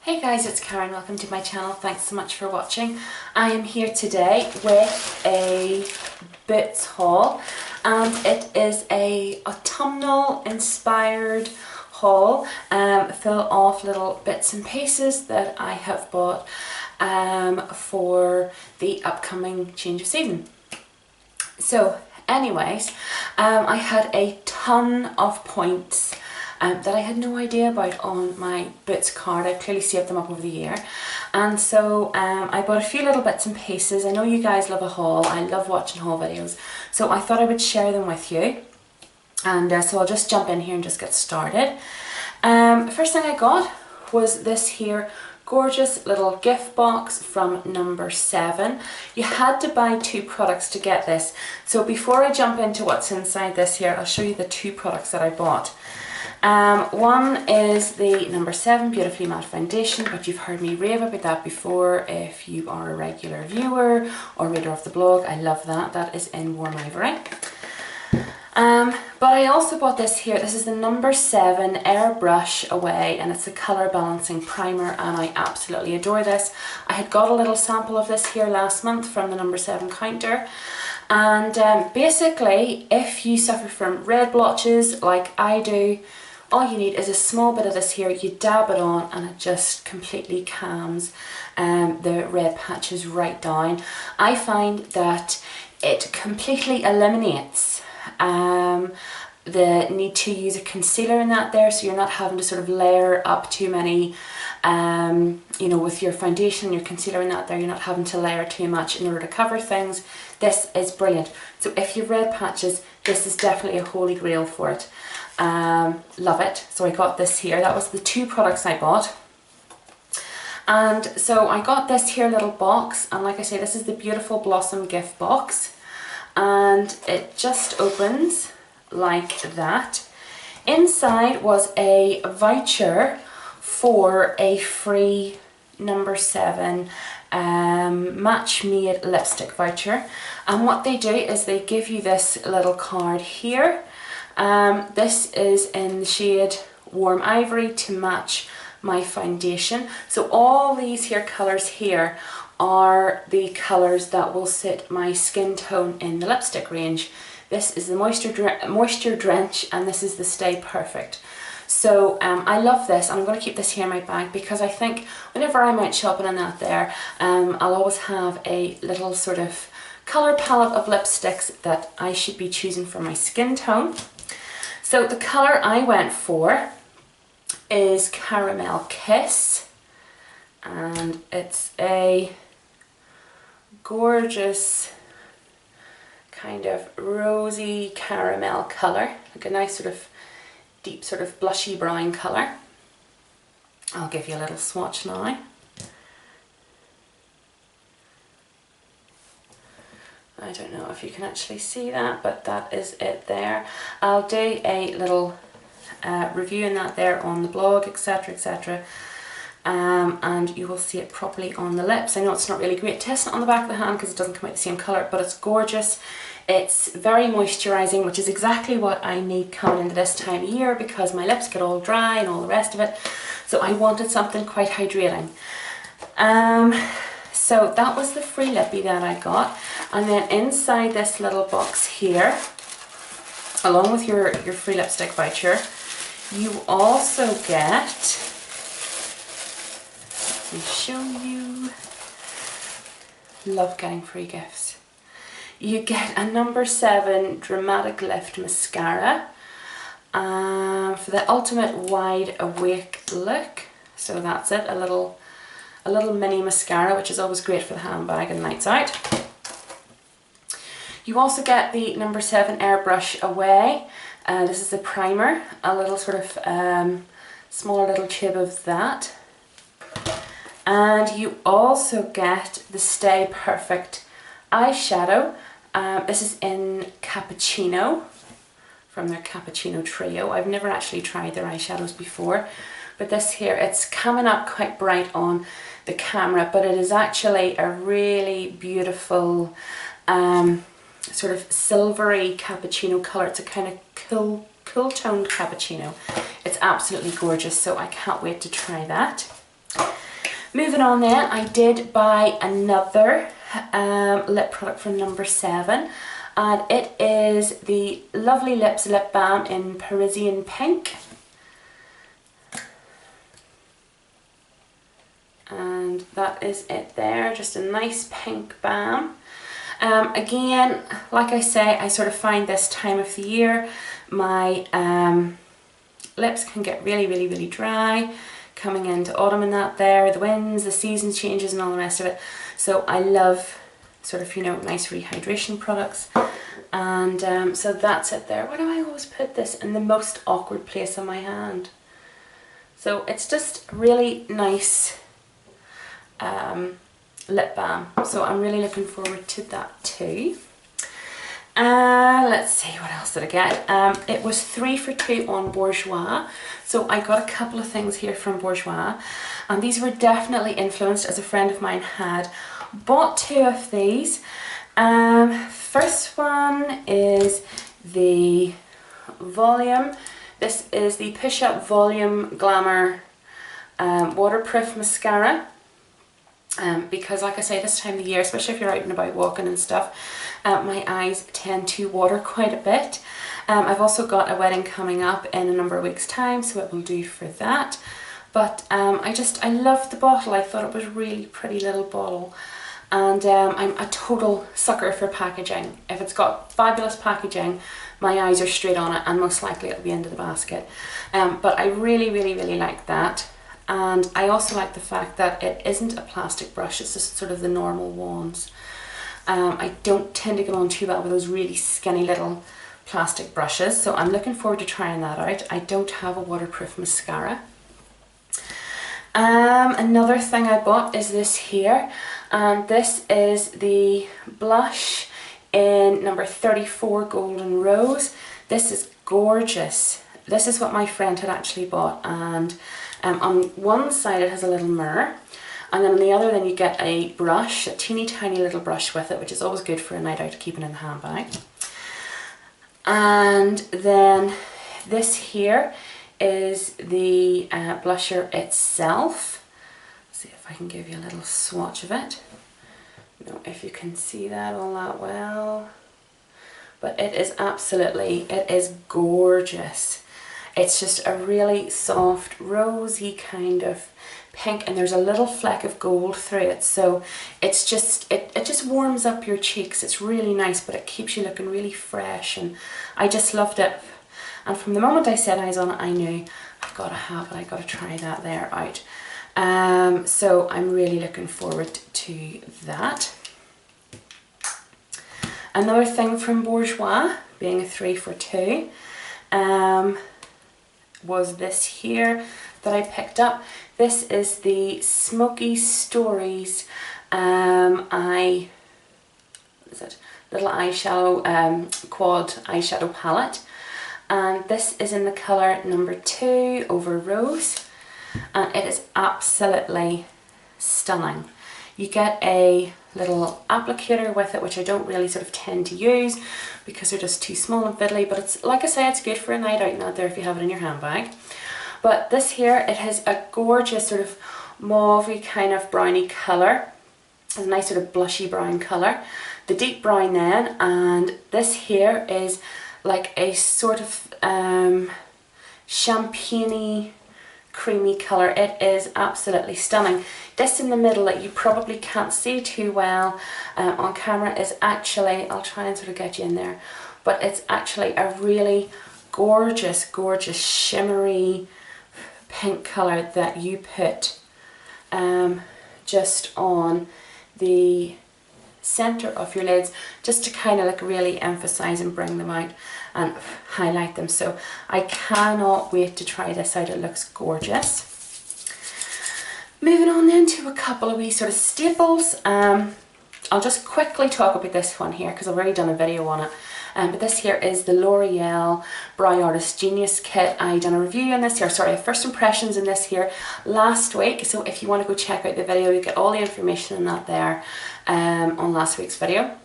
Hey guys, it's Karen. Welcome to my channel. Thanks so much for watching. I am here today with a Boots haul, and it is a autumnal inspired haul full of little bits and pieces that I have bought for the upcoming change of season. So anyways, I had a ton of points that I had no idea about on my Boots card. I've clearly saved them up over the year, and so I bought a few little bits and pieces. I know you guys love a haul. I love watching haul videos, so I thought I would share them with you, and so I'll just jump in here and just get started. The first thing I got was this here gorgeous little gift box from number 7. You had to buy 2 products to get this, so before I jump into what's inside this here, I'll show you the 2 products that I bought. One is the number 7 Beautifully Matte Foundation, but you've heard me rave about that before if you are a regular viewer or reader of the blog. I love that. That is in Warm Ivory. But I also bought this here. This is the number 7 Airbrush Away, and it's a colour balancing primer, and I absolutely adore this. I had got a little sample of this here last month from the number 7 counter. And basically, if you suffer from red blotches like I do, all you need is a small bit of this here. You dab it on and it just completely calms the red patches right down. I find that it completely eliminates the need to use a concealer in that there, so you're not having to sort of layer up too many, you know, with your foundation and your concealer in that there, you're not having to layer too much in order to cover things. This is brilliant. So if you've red patches, this is definitely a holy grail for it. Love it. So I got this here. That was the 2 products I bought. And so I got this here little box, and like I say, this is the Beautiful Blossom gift box, and it just opens like that. Inside was a voucher for a free number 7 Match Made lipstick voucher, and what they do is they give you this little card here. This is in the shade Warm Ivory to match my foundation. So all these here colours here are the colours that will suit my skin tone in the lipstick range. This is the Moisture Drench, and this is the Stay Perfect. So I love this. I'm going to keep this here in my bag because I think whenever I'm out shopping and that there, I'll always have a little sort of colour palette of lipsticks that I should be choosing for my skin tone. So the colour I went for is Caramel Kiss, and it's a gorgeous kind of rosy caramel colour, like a nice sort of deep sort of blushy brown colour. I'll give you a little swatch now. I don't know if you can actually see that, but that is it there. I'll do a little review in that there on the blog, etc, etc, and you will see it properly on the lips. I know it's not really great testing it on the back of the hand because it doesn't come out the same colour, but it's gorgeous. It's very moisturising, which is exactly what I need coming into this time of year because my lips get all dry and all the rest of it, so I wanted something quite hydrating. So that was the free lippy that I got, and then inside this little box here, along with your free lipstick voucher, you also get, let me show you, love getting free gifts. You get a number 7 Dramatic Lift mascara for the ultimate wide awake look. So that's it, a little mini mascara, which is always great for the handbag and nights out. You also get the number 7 Airbrush Away. This is the primer, a little sort of smaller little tube of that. And you also get the Stay Perfect eyeshadow. This is in Cappuccino, from their Cappuccino trio. I've never actually tried their eyeshadows before, but this here, it's coming up quite bright on the camera, but it is actually a really beautiful sort of silvery cappuccino colour. It's a kind of cool toned cappuccino. It's absolutely gorgeous, so I can't wait to try that. Moving on then, I did buy another lip product from Number 7, and it is the Lovely Lips Lip Balm in Parisian Pink. And that is it there, just a nice pink balm. Again, like I say, I sort of find this time of the year my lips can get really dry, coming into autumn and that there, the winds, the seasons changes and all the rest of it. So I love sort of, you know, nice rehydration products. And so that's it there. Why do I always put this in the most awkward place on my hand? So it's just really nice lip balm. So I'm really looking forward to that too. Let's see, what else did I get? It was 3 for 2 on Bourgeois. So I got a couple of things here from Bourgeois, and these were definitely influenced, as a friend of mine had bought 2 of these. First one is the Volume. This is the Push Up Volume Glamour waterproof mascara. Because like I say, this time of the year, especially if you're out and about walking and stuff, my eyes tend to water quite a bit. I've also got a wedding coming up in a number of weeks time, so it will do for that. But I loved the bottle. I thought it was a really pretty little bottle, and I'm a total sucker for packaging. If it's got fabulous packaging, my eyes are straight on it, and most likely it'll be into the basket. But I really like that. And I also like the fact that it isn't a plastic brush, it's just sort of the normal wands. I don't tend to get on too well with those really skinny little plastic brushes, so I'm looking forward to trying that out. I don't have a waterproof mascara. Another thing I bought is this here, and this is the blush in number 34 Golden Rose. This is gorgeous. This is what my friend had actually bought, and on one side it has a little mirror, and then on the other then you get a brush, a teeny tiny little brush with it, which is always good for a night out to keep it in the handbag. And then this here is the blusher itself. Let's see if I can give you a little swatch of it. I don't know if you can see that all that well, but it is absolutely, it is gorgeous. It's just a really soft, rosy kind of pink, and there's a little fleck of gold through it, so it's just, it just warms up your cheeks. It's really nice, but it keeps you looking really fresh, and I just loved it. And from the moment I set eyes on it, I knew I've got to have it, I've got to try that there out. So I'm really looking forward to that. Another thing from Bourgeois, being a 3 for 2, was this here that I picked up. This is the Smoky Stories little eyeshadow quad eyeshadow palette, and this is in the colour number 2 Over Rose, and it is absolutely stunning. You get a little applicator with it, which I don't really sort of tend to use because they're just too small and fiddly, but it's, like I say, it's good for a night out and out there if you have it in your handbag. But this here, it has a gorgeous sort of mauve-y kind of browny colour. It's a nice sort of blushy brown colour. The deep brown then, and this here is like a sort of champagne-y creamy colour. It is absolutely stunning. This in the middle that you probably can't see too well on camera is actually, I'll try and sort of get you in there, but it's actually a really gorgeous shimmery pink colour that you put just on the centre of your lids, just to kind of like really emphasise and bring them out and highlight them. So I cannot wait to try this out. It looks gorgeous. Moving on then to a couple of wee sort of staples. I'll just quickly talk about this one here because I've already done a video on it. But this here is the L'Oreal Brow Artist Genius Kit. I done a review on this here, sorry, first impressions in this here last week. So if you want to go check out the video, you get all the information on that there on last week's video.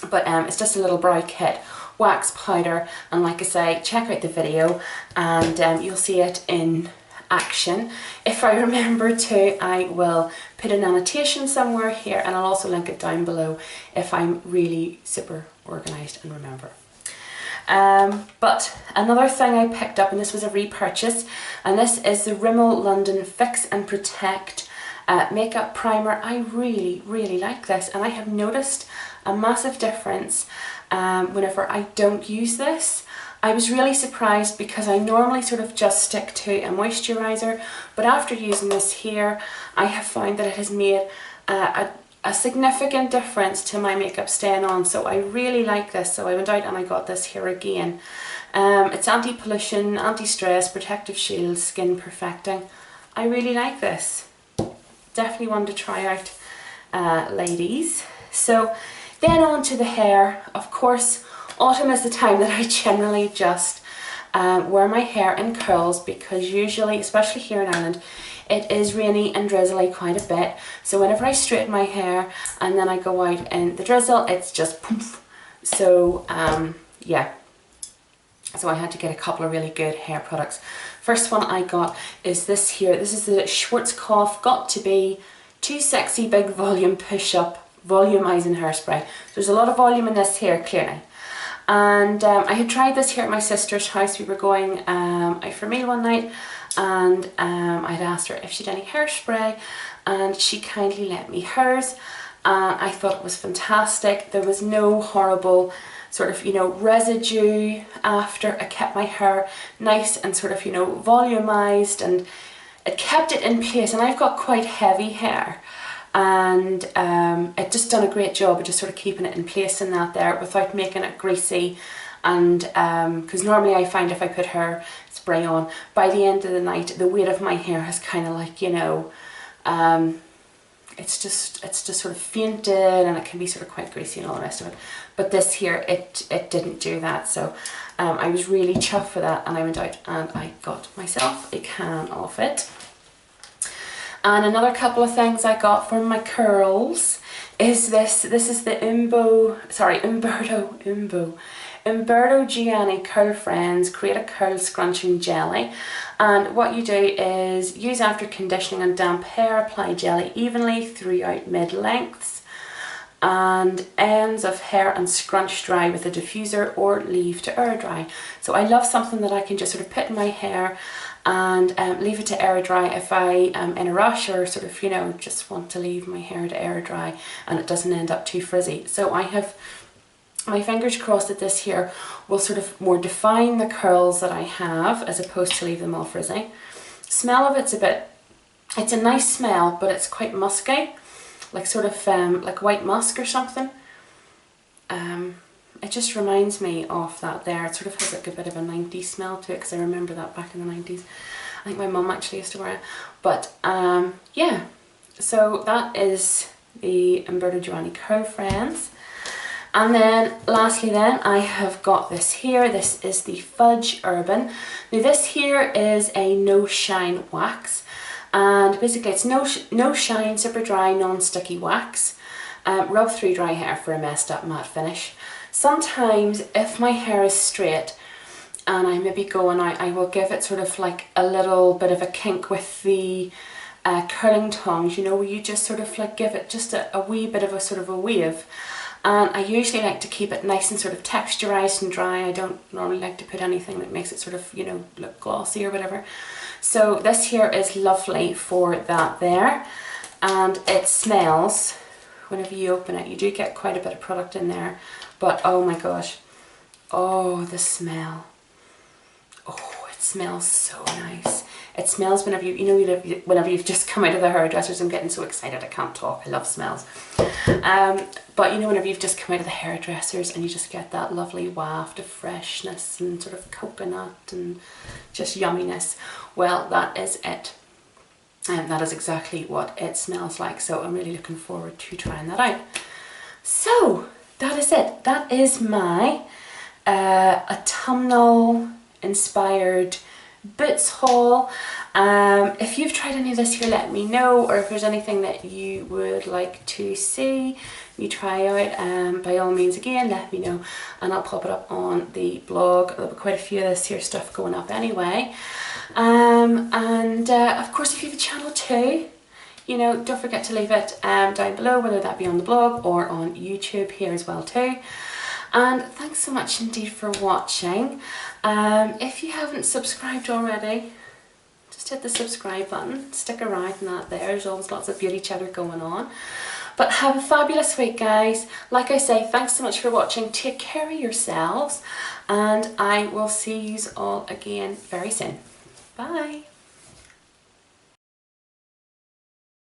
But it's just a little brow kit, wax powder, and like I say, check out the video and you'll see it in action. If I remember to, I will put an annotation somewhere here, and I'll also link it down below if I'm really super organised and remember. But another thing I picked up, and this was a repurchase, and this is the Rimmel London Fix and Protect makeup primer. I really like this, and I have noticed a massive difference whenever I don't use this. I was really surprised because I normally sort of just stick to a moisturiser, but after using this here, I have found that it has made a significant difference to my makeup staying on, so I really like this. So I went out and I got this here again. It's anti-pollution, anti-stress, protective shield, skin perfecting. I really like this. Definitely one to try out, ladies. So then on to the hair. Of course, autumn is the time that I generally just wear my hair in curls, because usually, especially here in Ireland, it is rainy and drizzly quite a bit. So whenever I straighten my hair and then I go out in the drizzle, it's just poof. So yeah, so I had to get a couple of really good hair products. First one I got is this here. This is the Schwarzkopf Got To Be Too Sexy Big Volume Push Up Volumizing Hairspray. There's a lot of volume in this here, clearly. And I had tried this here at my sister's house. We were going out for a meal one night, and I'd asked her if she'd any hairspray, and she kindly lent me hers. I thought it was fantastic. There was no horrible sort of, you know, residue after. I kept my hair nice and sort of, you know, volumized, and it kept it in place. And I've got quite heavy hair, and it just done a great job of just sort of keeping it in place in that there without making it greasy. And because normally I find if I put hairspray on, by the end of the night the weight of my hair has kind of like, you know, it's just sort of fainted, and it can be sort of quite greasy and all the rest of it. But this here, it didn't do that. So I was really chuffed for that, and I went out and I got myself a can of it. And another couple of things I got for my curls is this. This is the Umberto Gianni Curl Friends Create a Curl Scrunching Jelly. And what you do is use after conditioning and damp hair, apply jelly evenly throughout mid-lengths and ends of hair, and scrunch dry with a diffuser or leave to air dry. So I love something that I can just sort of put in my hair and leave it to air dry if I am in a rush, or sort of, you know, just want to leave my hair to air dry and it doesn't end up too frizzy. So I have my fingers crossed that this here will sort of more define the curls that I have, as opposed to leave them all frizzy. Smell of it's it's a nice smell, but it's quite musky, like sort of like white musk or something. It just reminds me of that there. It sort of has like a bit of a 90s smell to it, because I remember that back in the 90s. I think my mum actually used to wear it. But yeah, so that is the Umberto Gianni Curl Friends. And then lastly then, I have got this here. This is the Fudge Urban. Now this here is a no shine wax, and basically it's no shine, super dry, non-sticky wax. Rub through dry hair for a messed up matte finish. Sometimes if my hair is straight and I maybe go and I will give it sort of like a little bit of a kink with the curling tongs, you know, where you just sort of like give it just a wee bit of a sort of a wave. And I usually like to keep it nice and sort of texturized and dry. I don't normally like to put anything that makes it sort of, you know, look glossy or whatever. So this here is lovely for that there. And it smells, whenever you open it, you do get quite a bit of product in there. But oh my gosh, oh, the smell. Oh, it smells so nice. It smells whenever whenever you've just come out of the hairdressers. I'm getting so excited I can't talk. I love smells. But you know, whenever you've just come out of the hairdressers and you just get that lovely waft of freshness and sort of coconut and just yumminess. Well, that is it. And that is exactly what it smells like. So I'm really looking forward to trying that out. So that is it. That is my autumnal inspired boots haul. If you've tried any of this here, let me know, or if there's anything that you would like to see me try out, by all means, again, let me know, and I'll pop it up on the blog. There'll be quite a few of this here stuff going up anyway. Of course, if you have a channel too, you know, don't forget to leave it down below, whether that be on the blog or on YouTube here as well too. And thanks so much indeed for watching. If you haven't subscribed already, just hit the subscribe button, stick around and that there's always lots of beauty chatter going on. But have a fabulous week, guys. Like I say, thanks so much for watching. Take care of yourselves, and I will see you all again very soon. Bye.